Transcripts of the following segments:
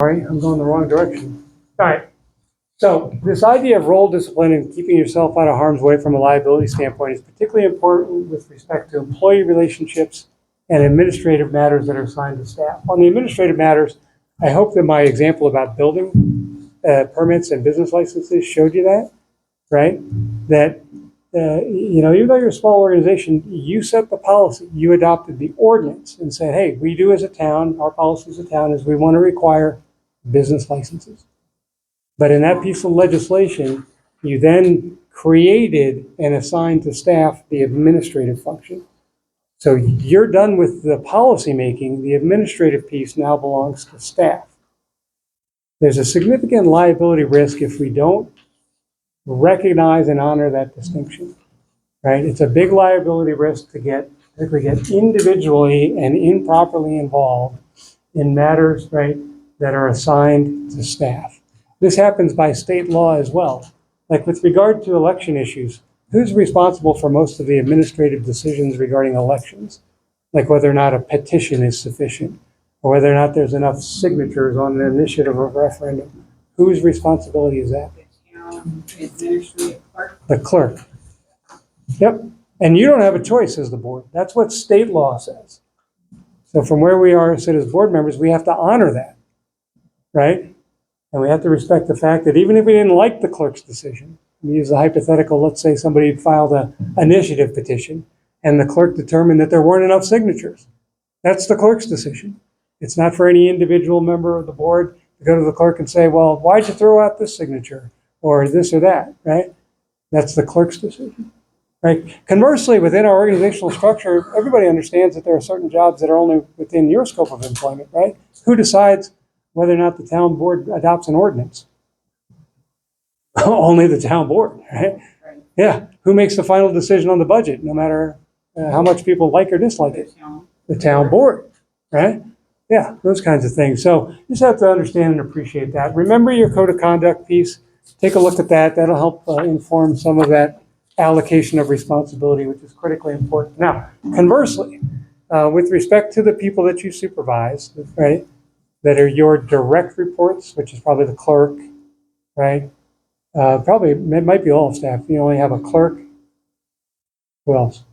Sorry, I'm going the wrong direction. All right. So this idea of role discipline and keeping yourself out of harm's way from a liability standpoint is particularly important with respect to employee relationships and administrative matters that are assigned to staff. On the administrative matters, I hope that my example about building permits and business licenses showed you that, right? That, even though you're a small organization, you set the policy, you adopted the ordinance and said, hey, we do as a town, our policy as a town is we want to require business licenses. But in that piece of legislation, you then created and assigned to staff the administrative function. So you're done with the policy making. The administrative piece now belongs to staff. There's a significant liability risk if we don't recognize and honor that distinction, right? It's a big liability risk to get individually and improperly involved in matters, right, that are assigned to staff. This happens by state law as well. Like with regard to election issues, who's responsible for most of the administrative decisions regarding elections? Like whether or not a petition is sufficient, or whether or not there's enough signatures on an initiative or referendum. Whose responsibility is that? Administrative clerk. The clerk. Yep. And you don't have a choice as the board. That's what state law says. So from where we are sit as board members, we have to honor that, right? And we have to respect the fact that even if we didn't like the clerk's decision, we use the hypothetical, let's say somebody filed an initiative petition and the clerk determined that there weren't enough signatures. That's the clerk's decision. It's not for any individual member of the board to go to the clerk and say, well, why'd you throw out this signature or this or that, right? That's the clerk's decision, right? Conversely, within our organizational structure, everybody understands that there are certain jobs that are only within your scope of employment, right? Who decides whether or not the town board adopts an ordinance? Only the town board, right? Yeah. Who makes the final decision on the budget, no matter how much people like or dislike it? The town board, right? Yeah, those kinds of things. So you just have to understand and appreciate that. Remember your code of conduct piece. Take a look at that. That'll help inform some of that allocation of responsibility, which is critically important. Now, conversely, with respect to the people that you supervise, right, that are your direct reports, which is probably the clerk, right? Probably, it might be all staff. You only have a clerk. Who else?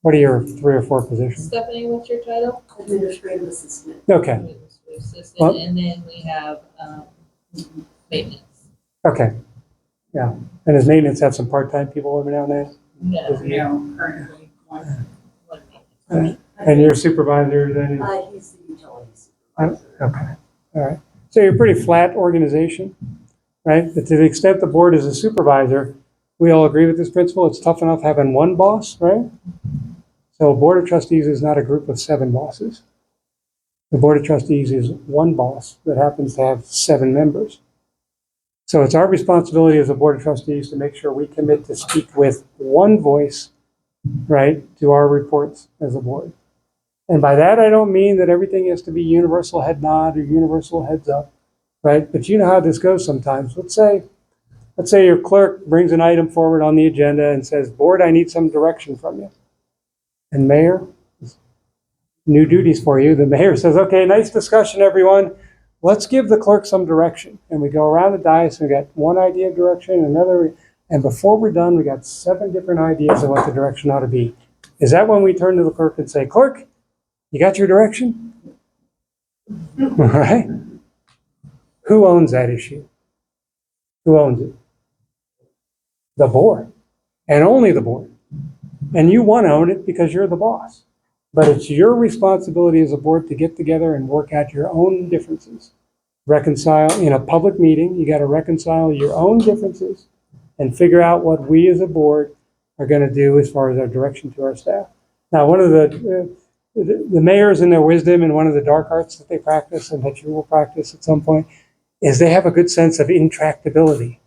What are your 3 or 4 positions? Stephanie, what's your title? Administrative assistant. Okay. Administrative assistant, Well, and then we have maintenance. Okay. Yeah. And does maintenance have some part-time people over down there? No, currently one maintenance. And your supervisor then? He's the utility supervisor. Okay. All right. So you're a pretty flat organization, right? But to the extent the board is a supervisor, we all agree with this principle. It's tough enough having one boss, right? So a board of trustees is not a group of 7 bosses. The board of trustees is one boss that happens to have 7 members. So it's our responsibility as a board of trustees to make sure we commit to speak with one voice, right, to our reports as a board. And by that, I don't mean that everything has to be universal head nod or universal heads up, right? But you know how this goes sometimes. Let's say your clerk brings an item forward on the agenda and says, board, I need some direction from you. And mayor, new duties for you. The mayor says, okay, nice discussion, everyone. Let's give the clerk some direction. And we go around the dais and we got one idea of direction, another, and before we're done, we got 7 different ideas of what the direction ought to be. Is that when we turn to the clerk and say, clerk, you got your direction? All right. Who owns that issue? Who owns it? The board. And only the board. And you want to own it because you're the boss. But it's your responsibility as a board to get together and work out your own differences. Reconcile in a public meeting. You got to reconcile your own differences and figure out what we as a board are going to do as far as our direction to our staff. Now, one of the mayors in their wisdom, and one of the dark arts that they practice and that you will practice at some point, is they have a good sense of intractability.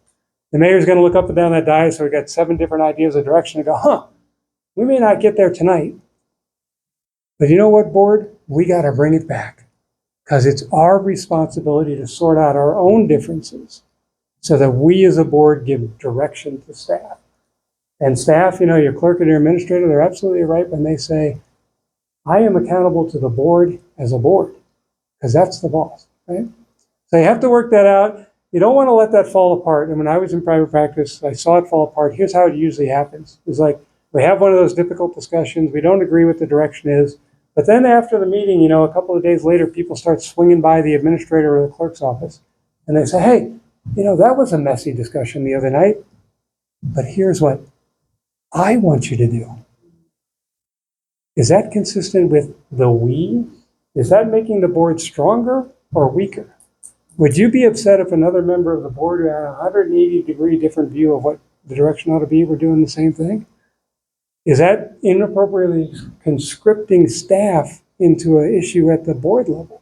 The mayor's going to look up and down that dais, so we got 7 different ideas of direction and go, we may not get there tonight. But you know what, board? We got to bring it back because it's our responsibility to sort out our own differences so that we as a board give direction to staff. And staff, your clerk and your administrator, they're absolutely right when they say, I am accountable to the board as a board because that's the boss, right? So you have to work that out. You don't want to let that fall apart. And when I was in private practice, I saw it fall apart. Here's how it usually happens. It's like we have one of those difficult discussions. We don't agree what the direction is. But then after the meeting, a couple of days later, people start swinging by the administrator or the clerk's office. And they say, hey, that was a messy discussion the other night. But here's what I want you to do. Is that consistent with the we? Is that making the board stronger or weaker? Would you be upset if another member of the board who had a 180-degree different view of what the direction ought to be were doing the same thing? Is that inappropriately conscripting staff into an issue at the board level?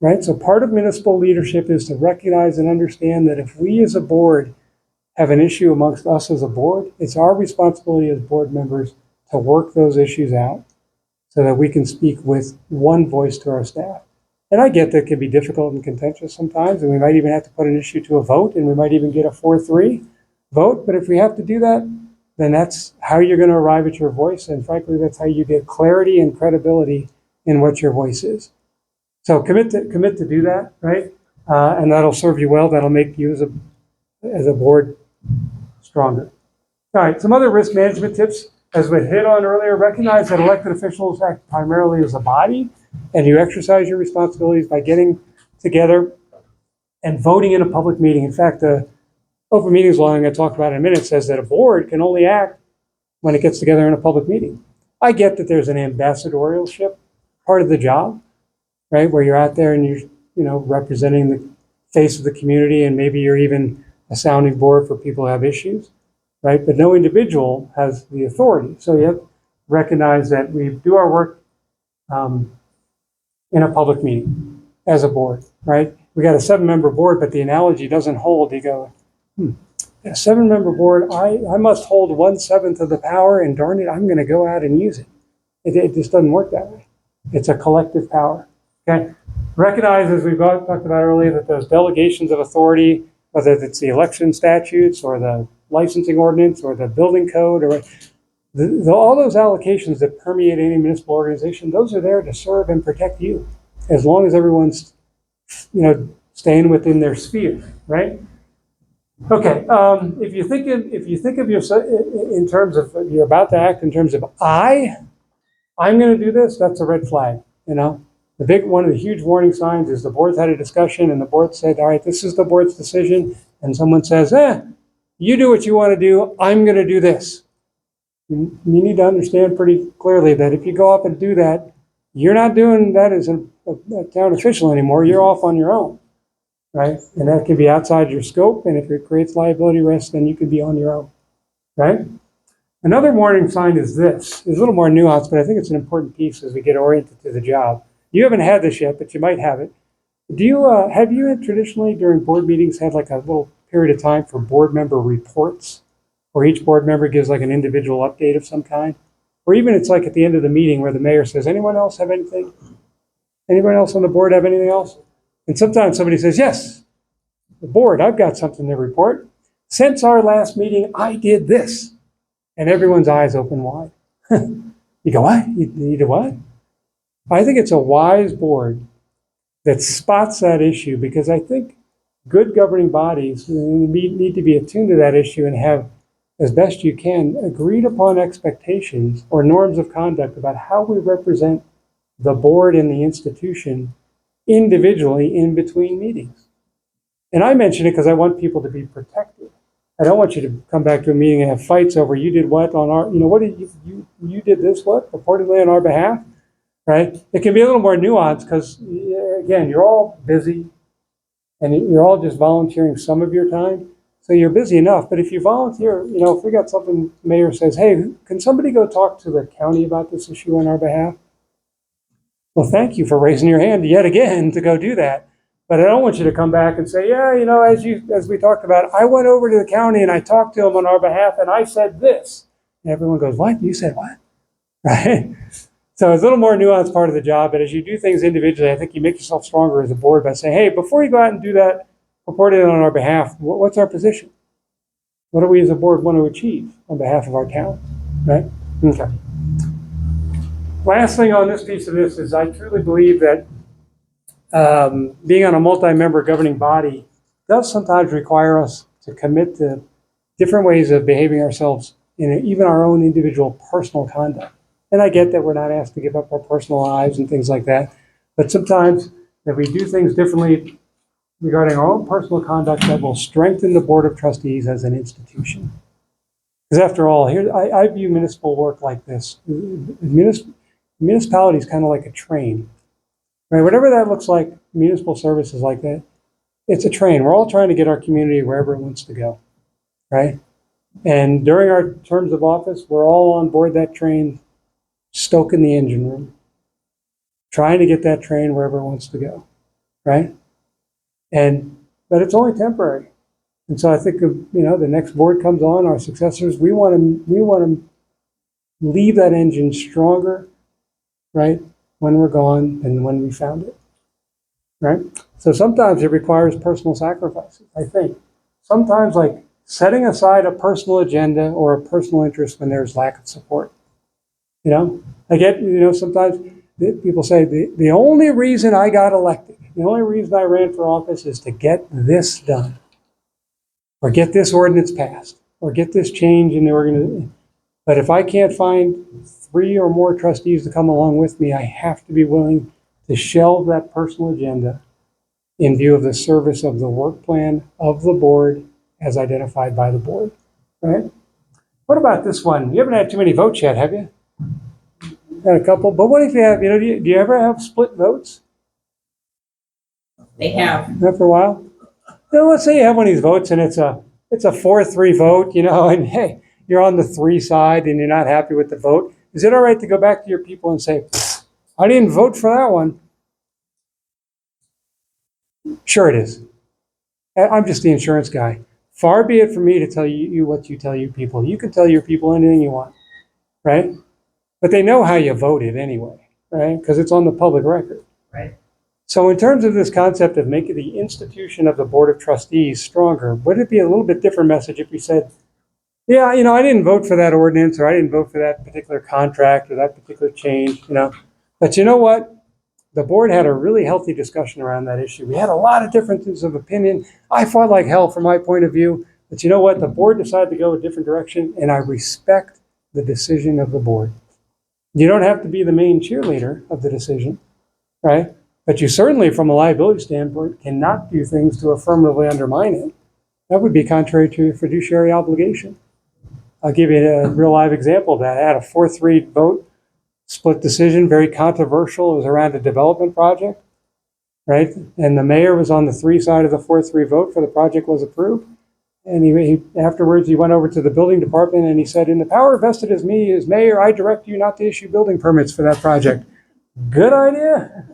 Right? So part of municipal leadership is to recognize and understand that if we as a board have an issue amongst us as a board, it's our responsibility as board members to work those issues out so that we can speak with one voice to our staff. And I get that it can be difficult and contentious sometimes, and we might even have to put an issue to a vote, and we might even get a 4-3 vote. But if we have to do that, then that's how you're going to arrive at your voice. And frankly, that's how you get clarity and credibility in what your voice is. So commit to do that, right? And that'll serve you well. That'll make you as a board stronger. All right, some other risk management tips. As we hit on earlier, recognize that elected officials act primarily as a body, and you exercise your responsibilities by getting together and voting in a public meeting. In fact, the open meetings law I'm going to talk about in a minute says that a board can only act when it gets together in a public meeting. I get that there's an ambassadorship part of the job, right, where you're out there and you're representing the face of the community, and maybe you're even a sounding board for people who have issues. Right? But no individual has the authority. So you have to recognize that we do our work in a public meeting as a board, right? We got a 7-member board, but the analogy doesn't hold. You go, a 7-member board, I must hold 1/7 of the power, and darn it, I'm going to go out and use it. It just doesn't work that way. It's a collective power. Okay? Recognize, as we've talked about earlier, that those delegations of authority, whether it's the election statutes or the licensing ordinance or the building code, or all those allocations that permeate any municipal organization, those are there to serve and protect you, as long as everyone's, staying within their sphere, right? Okay, if you think of yourself in terms of you're about to act in terms of I'm going to do this, that's a red flag. One of the huge warning signs is the board's had a discussion and the board said, all right, this is the board's decision, and someone says, you do what you want to do, I'm going to do this. You need to understand pretty clearly that if you go up and do that, you're not doing that as a town official anymore. You're off on your own, right? And that can be outside your scope. And if it creates liability risk, then you could be on your own, right? Another warning sign is this. It's a little more nuanced, but I think it's an important piece as we get oriented to the job. You haven't had this yet, but you might have it. Have you traditionally during board meetings had like a little period of time for board member reports, where each board member gives like an individual update of some kind? Or even it's like at the end of the meeting where the mayor says, anyone else have anything? Anyone else on the board have anything else? And sometimes somebody says, yes, the board, I've got something to report. Since our last meeting, I did this. And everyone's eyes open wide. You go, what? You did what? I think it's a wise board that spots that issue, because I think good governing bodies need to be attuned to that issue and have, as best you can, agreed upon expectations or norms of conduct about how we represent the board and the institution individually in between meetings. And I mention it because I want people to be protected. I don't want you to come back to a meeting and have fights over you did what on our, what did you did this what purportedly on our behalf, right? It can be a little more nuanced because, again, you're all busy and you're all just volunteering some of your time. So you're busy enough. But if you volunteer, if we got something, the mayor says, hey, can somebody go talk to the county about this issue on our behalf? Well, thank you for raising your hand yet again to go do that. But I don't want you to come back and say, yeah, as we talked about, I went over to the county and I talked to them on our behalf and I said this. And everyone goes, what? You said what? Right? So it's a little more nuanced part of the job. But as you do things individually, I think you make yourself stronger as a board by saying, hey, before you go out and do that, report it on our behalf. What's our position? What do we as a board want to achieve on behalf of our town? Right? Okay. Last thing on this piece of this is I truly believe that being on a multi-member governing body does sometimes require us to commit to different ways of behaving ourselves in even our own individual personal conduct. And I get that we're not asked to give up our personal lives and things like that, but sometimes if we do things differently regarding our own personal conduct, that will strengthen the Board of Trustees as an institution. Because after all, here I view municipal work like this. Municipality is kind of like a train, right? Whatever that looks like, municipal services like that, it's a train. We're all trying to get our community wherever it wants to go, right? And during our terms of office, we're all on board that train, stoking the engine room, trying to get that train wherever it wants to go, right? But it's only temporary. And so I think, the next board comes on, our successors, we want to leave that engine stronger, right, when we're gone than when we found it, right? So sometimes it requires personal sacrifices, I think. Sometimes like setting aside a personal agenda or a personal interest when there's lack of support. I get, sometimes people say the only reason I got elected, the only reason I ran for office is to get this done, or get this ordinance passed, or get this change in the organization. But if I can't find 3 or more trustees to come along with me, I have to be willing to shelve that personal agenda in view of the service of the work plan of the board as identified by the board, right? What about this one? You haven't had too many votes yet, have you? Had a couple, but what if you have, do you ever have split votes They have. after a while? Let's say you have one of these votes and it's a 4-3 vote, and hey, you're on the 3 side and you're not happy with the vote. Is it all right to go back to your people and say, I didn't vote for that one? Sure it is. I'm just the insurance guy. Far be it from me to tell you what you tell your people. You can tell your people anything you want, right? But they know how you voted anyway, right? Because it's on the public record. Right. So in terms of this concept of making the institution of the Board of Trustees stronger, would it be a little bit different message if we said, yeah, I didn't vote for that ordinance, or I didn't vote for that particular contract or that particular change, but you know what? The board had a really healthy discussion around that issue. We had a lot of differences of opinion. I fought like hell from my point of view, but you know what? The board decided to go a different direction, and I respect the decision of the board. You don't have to be the main cheerleader of the decision, right? But you certainly, from a liability standpoint, cannot do things to affirmatively undermine it. That would be contrary to your fiduciary obligation. I'll give you a real live example of that. I had a 4-3 vote, split decision, very controversial. It was around a development project, right? And the mayor was on the 3 side of the 4-3 vote for the project was approved. And he afterwards, he went over to the building department and he said, in the power vested as me as mayor, I direct you not to issue building permits for that project. Good idea?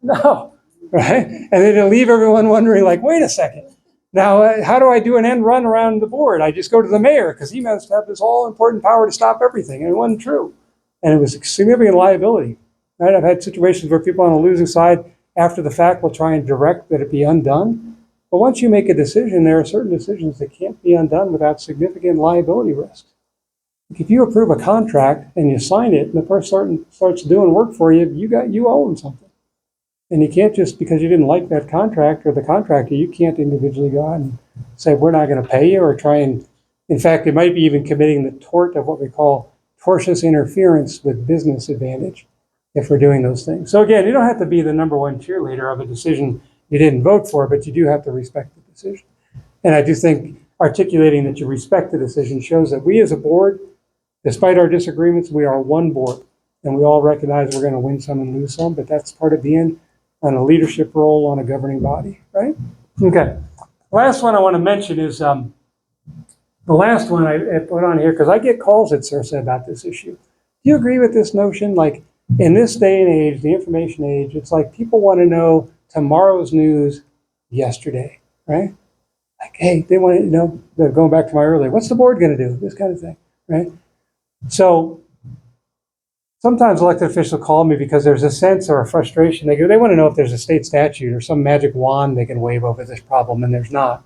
No, right? And then to leave everyone wondering, like, wait a second. Now, how do I do an end run around the board? I just go to the mayor because he must have this all-important power to stop everything. And it wasn't true. And it was a significant liability, right? I've had situations where people on the losing side, after the fact, will try and direct that it be undone. But once you make a decision, there are certain decisions that can't be undone without significant liability risks. If you approve a contract and you sign it and the person starts doing work for you, you owe them something. And you can't just, because you didn't like that contract or the contractor, you can't individually go out and say, we're not going to pay you, or try and, in fact, it might be even committing the tort of what we call tortious interference with business advantage if we're doing those things. So again, you don't have to be the number one cheerleader of a decision you didn't vote for, but you do have to respect the decision. And I do think articulating that you respect the decision shows that we as a board, despite our disagreements, we are one board. And we all recognize we're going to win some and lose some, but that's part of being on a leadership role on a governing body, right? Okay. Last one I want to mention is the last one I put on here, because I get calls at Cirsa about this issue. Do you agree with this notion? Like, in this day and age, the information age, it's like people want to know tomorrow's news yesterday, right? Like, hey, they want to know, going back to my earlier, what's the board going to do? This kind of thing, right? So sometimes elected officials call me because there's a sense or a frustration. They want to know if there's a state statute or some magic wand they can wave over this problem, and there's not.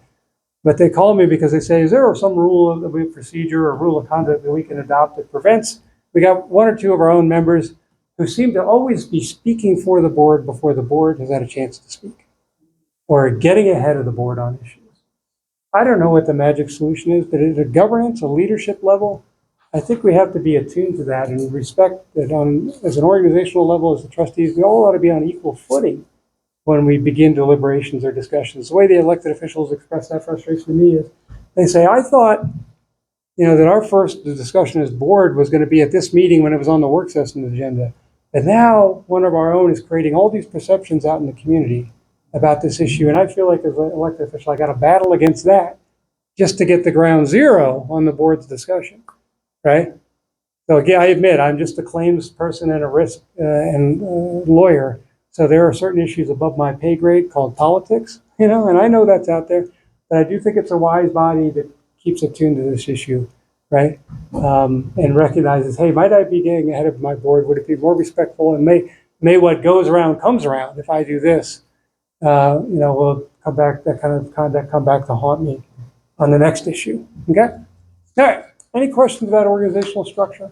But they call me because they say, is there some rule of procedure or rule of conduct that we can adopt that prevents? We got 1 or 2 of our own members who seem to always be speaking for the board before the board has had a chance to speak, or getting ahead of the board on issues. I don't know what the magic solution is, but at a governance, a leadership level, I think we have to be attuned to that and respect that as an organizational level, as the trustees, we all ought to be on equal footing when we begin deliberations or discussions. The way the elected officials express that frustration to me is they say, I thought, that our first discussion as board was going to be at this meeting when it was on the work session agenda. And now one of our own is creating all these perceptions out in the community about this issue. And I feel like as an elected official, I got to battle against that just to get the ground zero on the board's discussion, right? So again, I admit I'm just a claims person and a risk lawyer. So there are certain issues above my pay grade called politics, and I know that's out there, but I do think it's a wise body that keeps attuned to this issue, right? And recognizes, hey, might I be getting ahead of my board? Would it be more respectful? And may what goes around comes around. If I do this, will come back, that kind of conduct come back to haunt me on the next issue. Okay? All right. Any questions about organizational structure?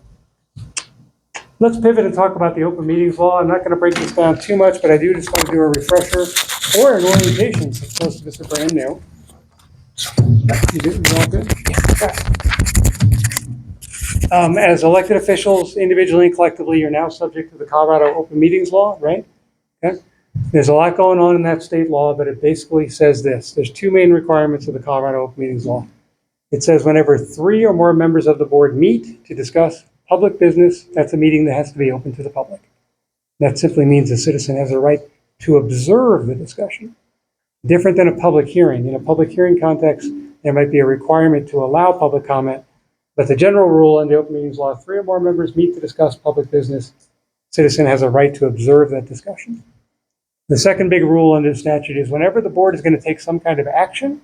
Let's pivot and talk about the open meetings law. I'm not going to break this down too much, but I do just want to do a refresher or an orientation since most of this is brand new. You all good? As elected officials, individually and collectively, you're now subject to the Colorado open meetings law, right? Okay. There's a lot going on in that state law, but it basically says this. There's two main requirements of the Colorado open meetings law. It says whenever 3 or more members of the board meet to discuss public business, that's a meeting that has to be open to the public. That simply means the citizen has a right to observe the discussion. Different than a public hearing. In a public hearing context, there might be a requirement to allow public comment, but the general rule in the open meetings law, 3 or more members meet to discuss public business, citizen has a right to observe that discussion. The second big rule under the statute is whenever the board is going to take some kind of action,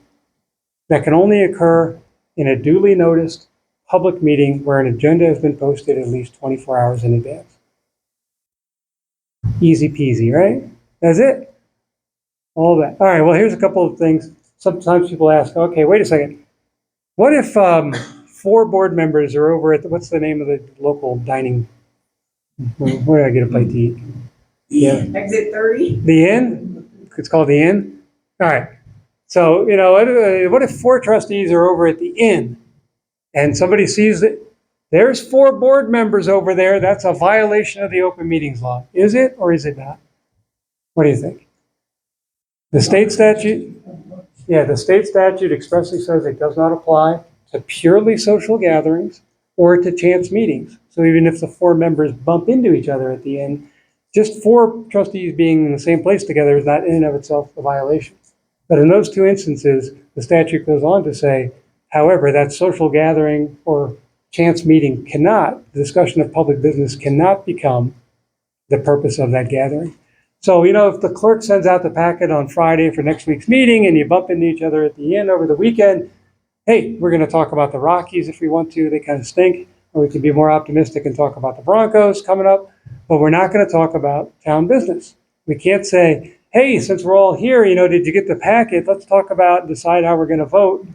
that can only occur in a duly noticed public meeting where an agenda has been posted at least 24 hours in advance. Easy peasy, right? That's it. All that. All right, well, here's a couple of things. Sometimes people ask, okay, wait a second. What if 4 board members are over at what's the name of the local dining? Where do I get a bite to eat? Yeah. Exit 30. The Inn? It's called the Inn? All right. So, what if 4 trustees are over at the Inn and somebody sees that there's 4 board members over there? That's a violation of the open meetings law. Is it or is it not? What do you think? The state statute expressly says it does not apply to purely social gatherings or to chance meetings. So even if the 4 members bump into each other at the end, just 4 trustees being in the same place together is not in and of itself a violation. But in those 2 instances, the statute goes on to say, however, that social gathering or chance meeting the discussion of public business cannot become the purpose of that gathering. So, if the clerk sends out the packet on Friday for next week's meeting and you bump into each other at the end over the weekend, hey, we're going to talk about the Rockies if we want to. They kind of stink. Or we can be more optimistic and talk about the Broncos coming up. But we're not going to talk about town business. We can't say, hey, since we're all here, did you get the packet? Let's talk about decide how we're going to vote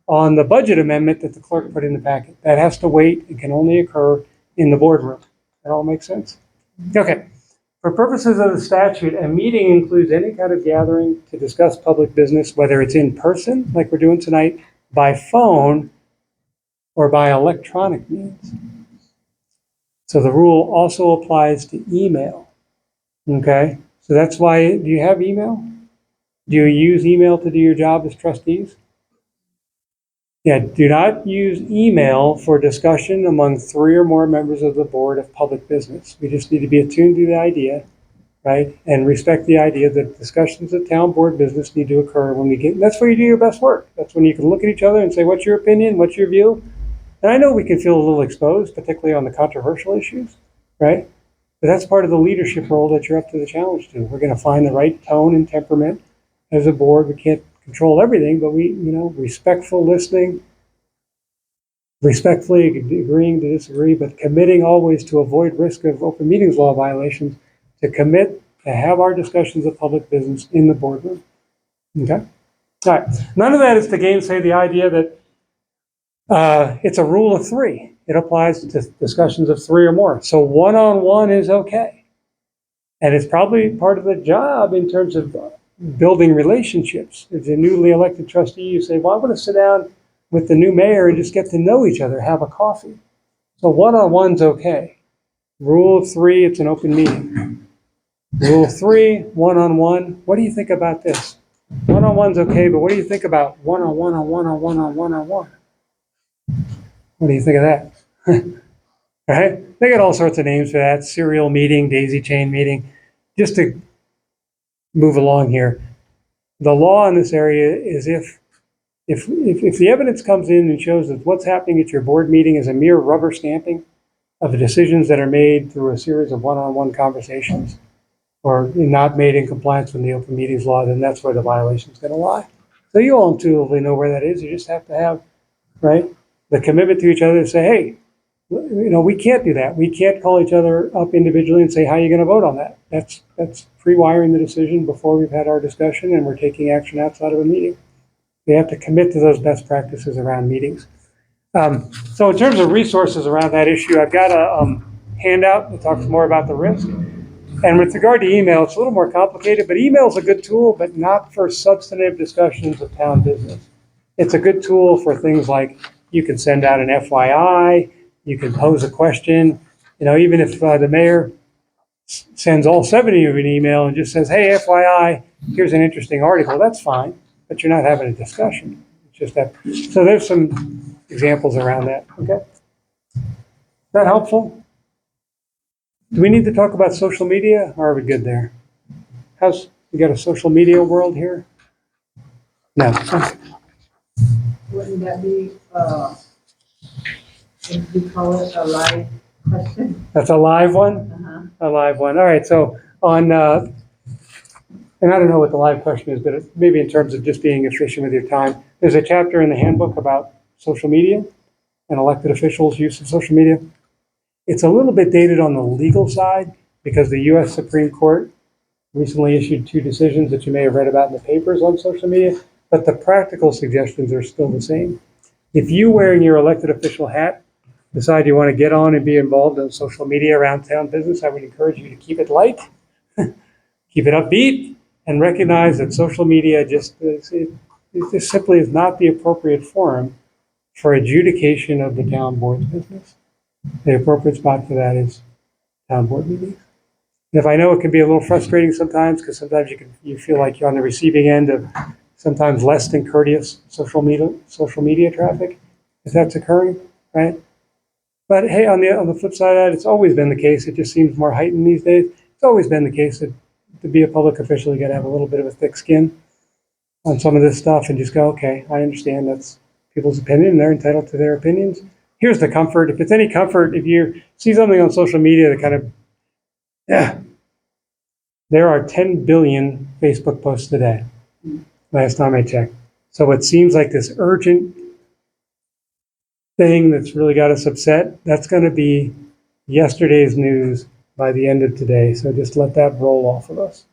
on the budget amendment that the clerk put in the packet. That has to wait. It can only occur in the boardroom. That all makes sense? Okay. For purposes of the statute, a meeting includes any kind of gathering to discuss public business, whether it's in person, like we're doing tonight, by phone, or by electronic means. So the rule also applies to email. Okay? So that's why, do you have email? Do you use email to do your job as trustees? Yeah, do not use email for discussion among 3 or more members of the board of public business. We just need to be attuned to the idea, right? And respect the idea that discussions of town board business need to occur when we get, that's where you do your best work. That's when you can look at each other and say, what's your opinion? What's your view? And I know we can feel a little exposed, particularly on the controversial issues, right? But that's part of the leadership role that you're up to the challenge to. We're going to find the right tone and temperament as a board. We can't control everything, but respectful listening, respectfully agreeing to disagree, but committing always to avoid risk of open meetings law violations, to commit to have our discussions of public business in the boardroom. Okay? All right. None of that is to gainsay the idea that it's a rule of 3. it applies to discussions of 3 or more. So one-on-one is okay. And it's probably part of the job in terms of building relationships. As a newly elected trustee, you say, well, I want to sit down with the new mayor and just get to know each other, have a coffee. So one-on-one's okay. Rule of 3, it's an open meeting. Rule of 3, one-on-one. What do you think about this? One-on-one's okay, but what do you think about one-on-one-on-one-on-one-on-one-on-one? What do you think of that? Right? They got all sorts of names for that. Serial meeting, daisy chain meeting. Just to move along here, the law in this area is if the evidence comes in and shows that what's happening at your board meeting is a mere rubber stamping of the decisions that are made through a series of one-on-one conversations, or not made in compliance with the open meetings law, then that's where the violation is going to lie. So you all intuitively know where that is. You just have to have, right, the commitment to each other to say, hey, we can't do that. We can't call each other up individually and say, how are you going to vote on that? That's pre-wiring the decision before we've had our discussion and we're taking action outside of a meeting. We have to commit to those best practices around meetings. So in terms of resources around that issue, I've got a handout that talks more about the risk. And with regard to email, it's a little more complicated, but email is a good tool, but not for substantive discussions of town business. It's a good tool for things like you can send out an FYI, you can pose a question. Even if the mayor sends all 7 of you an email and just says, hey, FYI, here's an interesting article, that's fine, but you're not having a discussion. It's just that. So there's some examples around that, okay? Is that helpful? Do we need to talk about social media, or are we good there? We got a social media world here? No. Wouldn't that be, if you call it a live question? That's a live one? Uh-huh. A live one. All right, so on, and I don't know what the live question is, but maybe in terms of just being efficient with your time, there's a chapter in the handbook about social media and elected officials' use of social media. It's a little bit dated on the legal side because the U.S. Supreme Court recently issued 2 decisions that you may have read about in the papers on social media, but the practical suggestions are still the same. If you, wearing your elected official hat, decide you want to get on and be involved in social media around town business, I would encourage you to keep it light, keep it upbeat, and recognize that social media just simply is not the appropriate forum for adjudication of the town board's business. The appropriate spot for that is town board meetings. And if I know it can be a little frustrating sometimes, because sometimes you feel like you're on the receiving end of sometimes less than courteous social media traffic, if that's occurring, right? But hey, on the flip side of that, it's always been the case. It just seems more heightened these days. It's always been the case that to be a public official, you got to have a little bit of a thick skin on some of this stuff and just go, okay, I understand that's people's opinion and they're entitled to their opinions. Here's the comfort. If it's any comfort, if you see something on social media that kind of, there are 10 billion Facebook posts a day, last time I checked. So it seems like this urgent thing that's really got us upset, that's going to be yesterday's news by the end of today. So just let that roll off of us,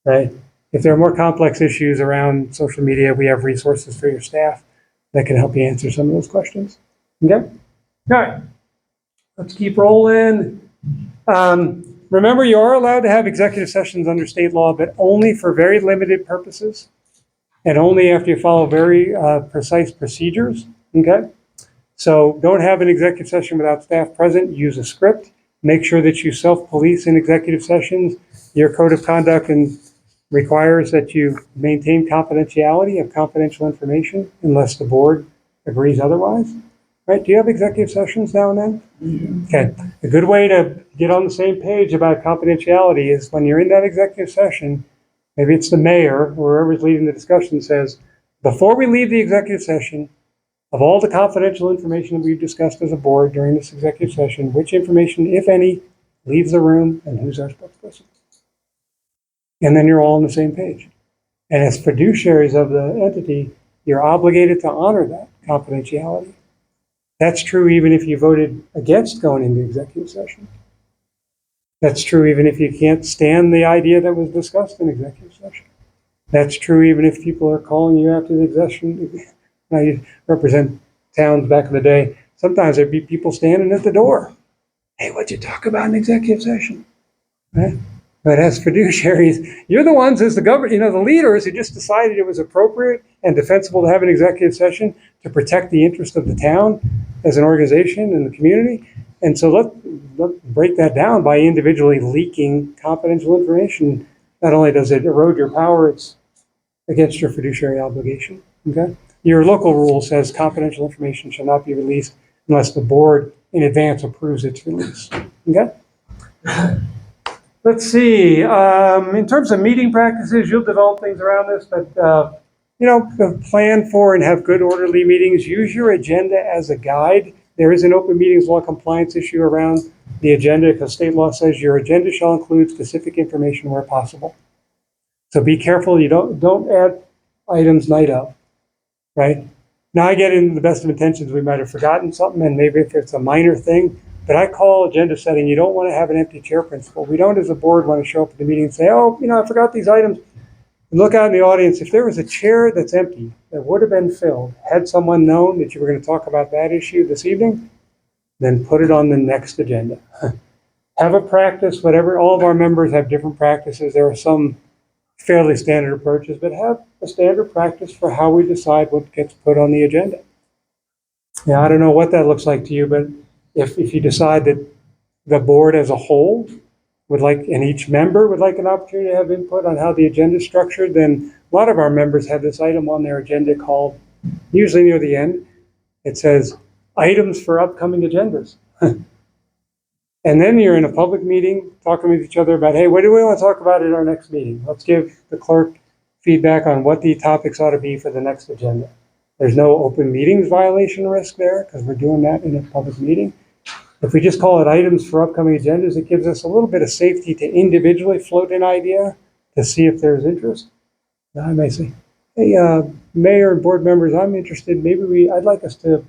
right? If there are more complex issues around social media, we have resources for your staff that can help you answer some of those questions. Okay? All right, let's keep rolling. Remember, you are allowed to have executive sessions under state law, but only for very limited purposes and only after you follow very precise procedures, okay? So don't have an executive session without staff present. Use a script. Make sure that you self-police in executive sessions. Your code of conduct requires that you maintain confidentiality of confidential information unless the board agrees otherwise. Right? Do you have executive sessions now and then? Mm-hmm. Okay. A good way to get on the same page about confidentiality is when you're in that executive session, maybe it's the mayor or whoever's leading the discussion says, before we leave the executive session, of all the confidential information that we've discussed as a board during this executive session, which information, if any, leaves the room and who's our spokesperson? And then you're all on the same page. And as fiduciaries of the entity, you're obligated to honor that confidentiality. That's true even if you voted against going into executive session. That's true even if you can't stand the idea that was discussed in executive session. That's true even if people are calling you after the session. I represent towns back in the day. sometimes there'd be people standing at the door. Hey, what'd you talk about in executive session? Right? But as fiduciaries, you're the ones as the government, the leaders who just decided it was appropriate and defensible to have an executive session to protect the interest of the town as an organization and the community. And so let's break that down by individually leaking confidential information. Not only does it erode your power, it's against your fiduciary obligation. Okay? Your local rule says confidential information shall not be released unless the board in advance approves its release. Okay? Let's see. In terms of meeting practices, you'll develop things around this, but plan for and have good orderly meetings. Use your agenda as a guide. There is an open meetings law compliance issue around the agenda because state law says your agenda shall include specific information where possible. So be careful. You don't add items night of, right? Now I get into the best of intentions. We might have forgotten something, and maybe if it's a minor thing. But I call agenda setting, you don't want to have an empty chair principle. We don't as a board want to show up at the meeting and say, oh, I forgot these items. And look out in the audience. If there was a chair that's empty that would have been filled, had someone known that you were going to talk about that issue this evening, then put it on the next agenda. Have a practice, whatever. All of our members have different practices. There are some fairly standard approaches, but have a standard practice for how we decide what gets put on the agenda. Now, I don't know what that looks like to you, but if you decide that the board as a whole would like, and each member would like an opportunity to have input on how the agenda is structured, then a lot of our members have this item on their agenda called, usually near the end, it says items for upcoming agendas. And then you're in a public meeting talking with each other about, hey, what do we want to talk about at our next meeting? Let's give the clerk feedback on what the topics ought to be for the next agenda. There's no open meetings violation risk there because we're doing that in a public meeting. If we just call it items for upcoming agendas, it gives us a little bit of safety to individually float an idea to see if there's interest. Now I may say, hey, mayor and board members, I'm interested. I'd like us to,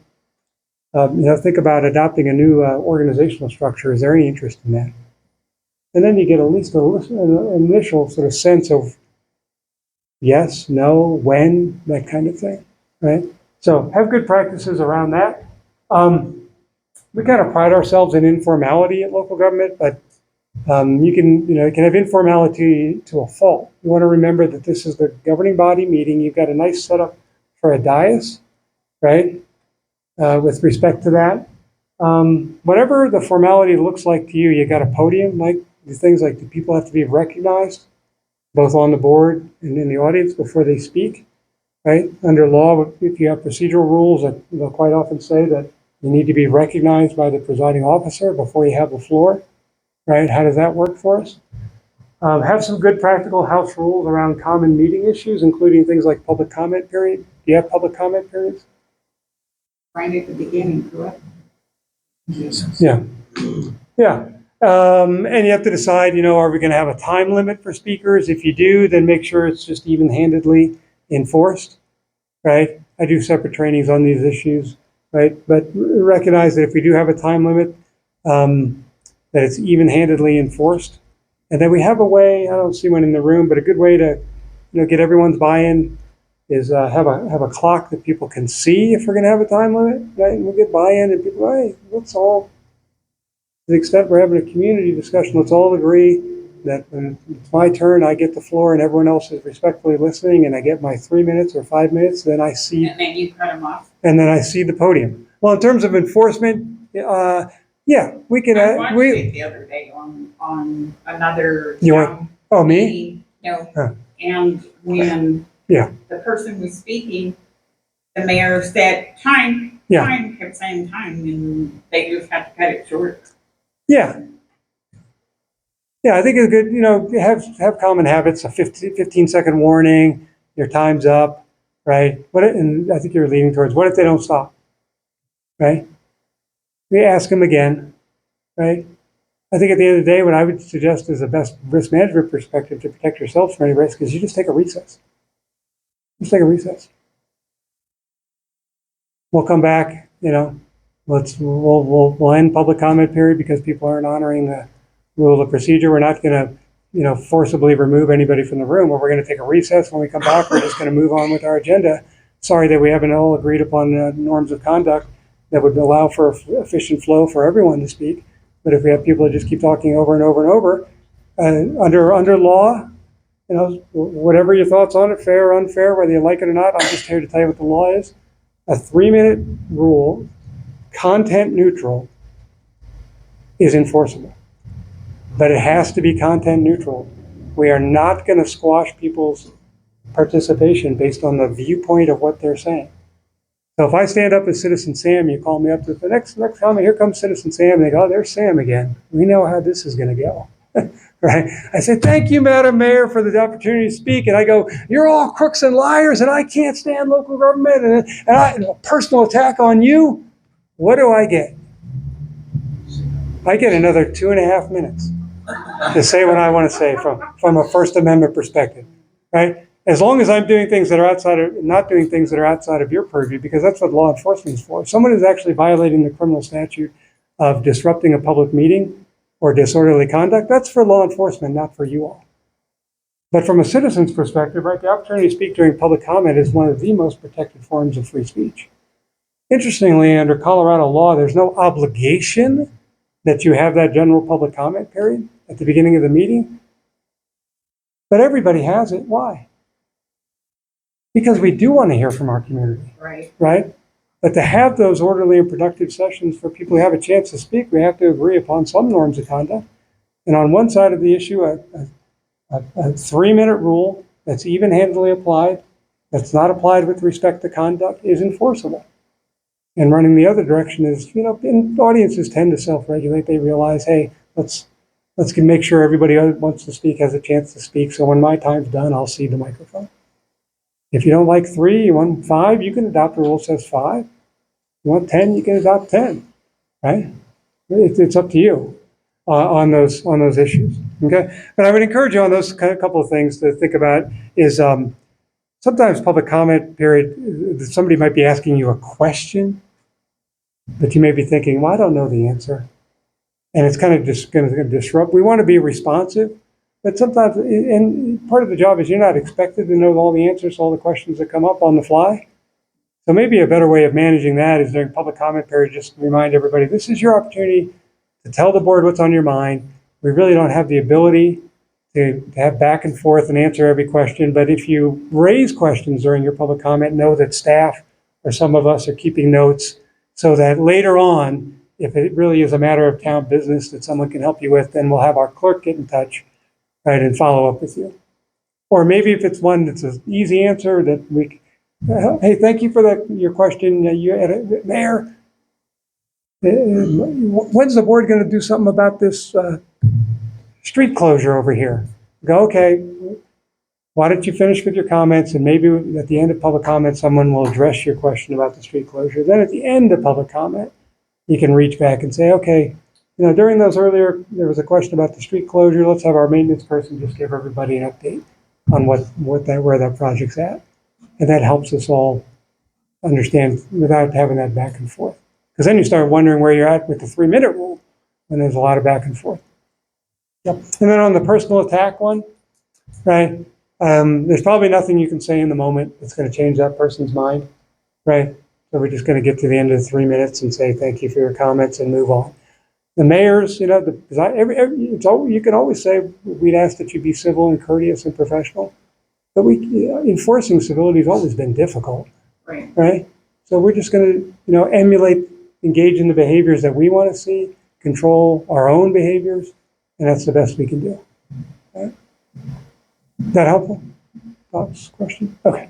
think about adopting a new organizational structure. Is there any interest in that? And then you get at least an initial sort of sense of yes, no, when, that kind of thing, right? So have good practices around that. We kind of pride ourselves in informality at local government, but you can have informality to a fault. You want to remember that this is the governing body meeting. You've got a nice setup for a dais, right? With respect to that, whatever the formality looks like to you, you got a podium, like the things like do people have to be recognized, both on the board and in the audience before they speak, right? Under law, if you have procedural rules, they'll quite often say that you need to be recognized by the presiding officer before you have the floor, right? How does that work for us? Have some good practical house rules around common meeting issues, including things like public comment period. Do you have public comment periods? Right at the beginning, correct? Yeah. Yeah. And you have to decide, are we going to have a time limit for speakers? If you do, then make sure it's just even-handedly enforced, right? I do separate trainings on these issues, right? But recognize that if we do have a time limit, that it's even-handedly enforced. And then we have a way, I don't see one in the room, but a good way to, get everyone's buy-in is have a clock that people can see if we're going to have a time limit, right? And we'll get buy-in and people, hey, let's all, to the extent we're having a community discussion, let's all agree that when it's my turn, I get the floor and everyone else is respectfully listening and I get my 3 minutes or 5 minutes, then I see. And then you cut them off. And then I see the podium. Well, in terms of enforcement, yeah, we can. I watched it the other day on another. Oh, me? Meeting. No. Huh. And when the person was speaking, the mayor said time. Yeah. Time, kept saying time, and they just had to cut it short. Yeah. Yeah, I think it's good, have common habits, a 15-second warning, your time's up, right? And I think you're leaning towards, what if they don't stop, right? We ask them again, right? I think at the end of the day, what I would suggest is the best risk management perspective to protect yourselves from any risk is you just take a recess. Just take a recess. We'll come back, we'll end public comment period because people aren't honoring the rule of procedure. We're not going to, forcibly remove anybody from the room, or we're going to take a recess. When we come back, we're just going to move on with our agenda. Sorry that we haven't all agreed upon the norms of conduct. that would allow for efficient flow for everyone to speak. But if we have people that just keep talking over and over and over, under law, whatever your thoughts on it, fair or unfair, whether you like it or not, I'm just here to tell you what the law is. A 3-minute rule, content neutral, is enforceable. But it has to be content neutral. We are not going to squash people's participation based on the viewpoint of what they're saying. So if I stand up as Citizen Sam, you call me up to the next comment, here comes Citizen Sam, and they go, oh, there's Sam again. We know how this is going to go. Right? I say, thank you, Madam Mayor, for the opportunity to speak. And I go, you're all crooks and liars, and I can't stand local government, and a personal attack on you. What do I get? I get another 2.5 minutes to say what I want to say from a First Amendment perspective, right? As long as I'm doing things that are not doing things that are outside of your purview, because that's what law enforcement is for. If someone is actually violating the criminal statute of disrupting a public meeting or disorderly conduct, that's for law enforcement, not for you all. But from a citizen's perspective, right, the opportunity to speak during public comment is one of the most protected forms of free speech. Interestingly, under Colorado law, there's no obligation that you have that general public comment period at the beginning of the meeting. But everybody has it. Why? Because we do want to hear from our community, right? But to have those orderly and productive sessions for people who have a chance to speak, we have to agree upon some norms of conduct. And on one side of the issue, a 3-minute rule that's even-handedly applied, that's not applied with respect to conduct, is enforceable. And running the other direction is, and audiences tend to self-regulate. They realize, hey, let's make sure everybody who wants to speak has a chance to speak. So when my time's done, I'll cede the microphone. If you don't like 3, you want 5, you can adopt a rule that says 5. You want 10, you can adopt 10, right? It's up to you on those issues, okay? But I would encourage you on those couple of things to think about is sometimes public comment period, somebody might be asking you a question, but you may be thinking, well, I don't know the answer. And it's kind of just going to disrupt. We want to be responsive, but sometimes, and part of the job is you're not expected to know all the answers to all the questions that come up on the fly. So maybe a better way of managing that is during public comment period, just remind everybody, this is your opportunity to tell the board what's on your mind. We really don't have the ability to have back and forth and answer every question, but if you raise questions during your public comment, know that staff or some of us are keeping notes so that later on, if it really is a matter of town business that someone can help you with, then we'll have our clerk get in touch, right, and follow up with you. Or maybe if it's one that's an easy answer that we, hey, thank you for your question, Mayor. When's the board going to do something about this street closure over here? Go, okay, why don't you finish with your comments, and maybe at the end of public comment, someone will address your question about the street closure. Then at the end of public comment, you can reach back and say, okay, during those earlier, there was a question about the street closure. Let's have our maintenance person just give everybody an update on where that project's at. And that helps us all understand without having that back and forth. Because then you start wondering where you're at with the 3-minute rule when there's a lot of back and forth. Yep. And then on the personal attack one, right, there's probably nothing you can say in the moment that's going to change that person's mind, right? So we're just going to get to the end of the 3 minutes and say thank you for your comments and move on. The mayors, you can always say we'd ask that you be civil and courteous and professional, but enforcing civility has always been difficult, right? So we're just going to engage in the behaviors that we want to see, control our own behaviors, and that's the best we can do. Right? Is that helpful? Thoughts, question? Okay.